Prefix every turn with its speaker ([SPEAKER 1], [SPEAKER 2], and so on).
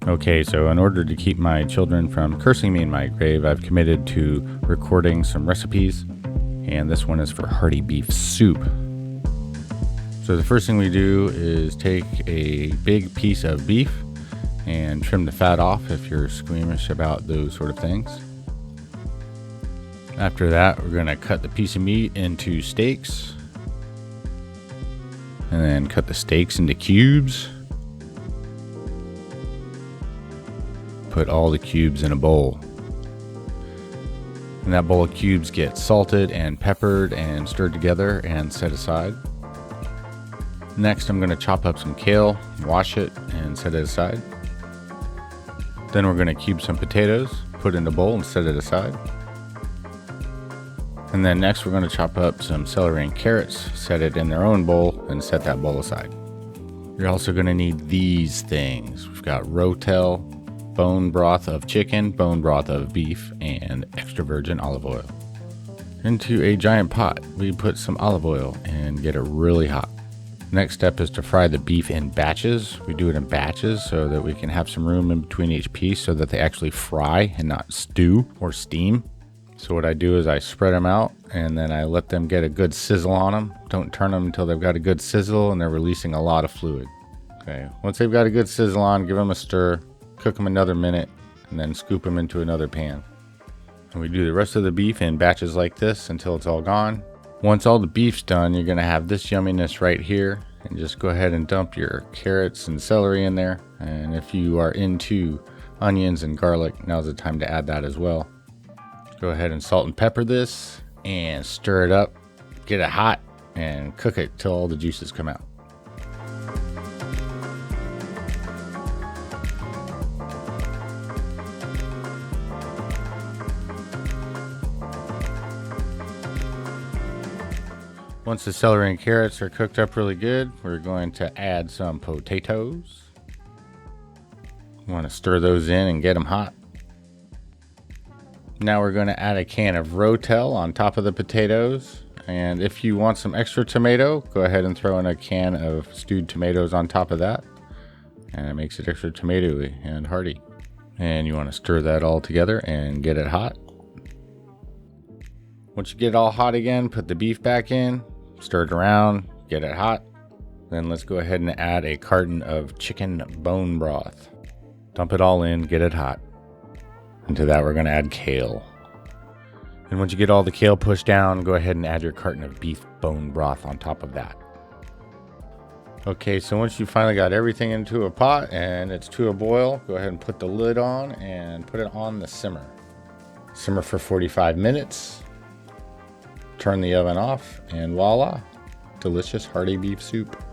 [SPEAKER 1] Okay, so in order to keep my children from cursing me in my grave, I've committed to recording some recipes, and this one is for hearty beef soup. So the first thing we do is take a big piece of beef and trim the fat off if you're squeamish about those sort of things. After that, we're going to cut the piece of meat into steaks, and then cut the steaks into cubes. Put all the cubes in a bowl. And that bowl of cubes gets salted and peppered and stirred together and set aside. Next, I'm going to chop up some kale, wash it, and set it aside. Then we're going to cube some potatoes, put in a bowl and set it aside. And then next we're going to chop up some celery and carrots, set it in their own bowl, and set that bowl aside. You're also going to need these things. We've got rotel, bone broth of chicken, bone broth of beef, and extra virgin olive oil. Into a giant pot, we put some olive oil and get it really hot. Next step is to fry the beef in batches. We do it in batches so that we can have some room in between each piece so that they actually fry and not stew or steam. So what I do is I spread them out and then I let them get a good sizzle on them. Don't turn them until they've got a good sizzle and they're releasing a lot of fluid. Okay, once they've got a good sizzle on, give them a stir, cook them another minute, and then scoop them into another pan. And we do the rest of the beef in batches like this until it's all gone. Once all the beef's done, you're gonna have this yumminess right here, and just go ahead and dump your carrots and celery in there. And if you are into onions and garlic, now's the time to add that as well. Go ahead and salt and pepper this and stir it up, get it hot, and cook it till all the juices come out. Once the celery and carrots are cooked up really good, we're going to add some potatoes. You want to stir those in and get them hot. Now we're going to add a can of rotel on top of the potatoes. And if you want some extra tomato, go ahead and throw in a can of stewed tomatoes on top of that. And it makes it extra tomatoey and hearty. And you want to stir that all together and get it hot. Once you get it all hot again, put the beef back in, stir it around, get it hot. Then let's go ahead and add a carton of chicken bone broth. Dump it all in, get it hot. Into that we're going to add kale. And once you get all the kale pushed down, go ahead and add your carton of beef bone broth on top of that. Okay, so once you finally got everything into a pot and it's to a boil, go ahead and put the lid on and put it on the simmer. Simmer for 45 minutes. Turn the oven off and voila, delicious hearty beef soup.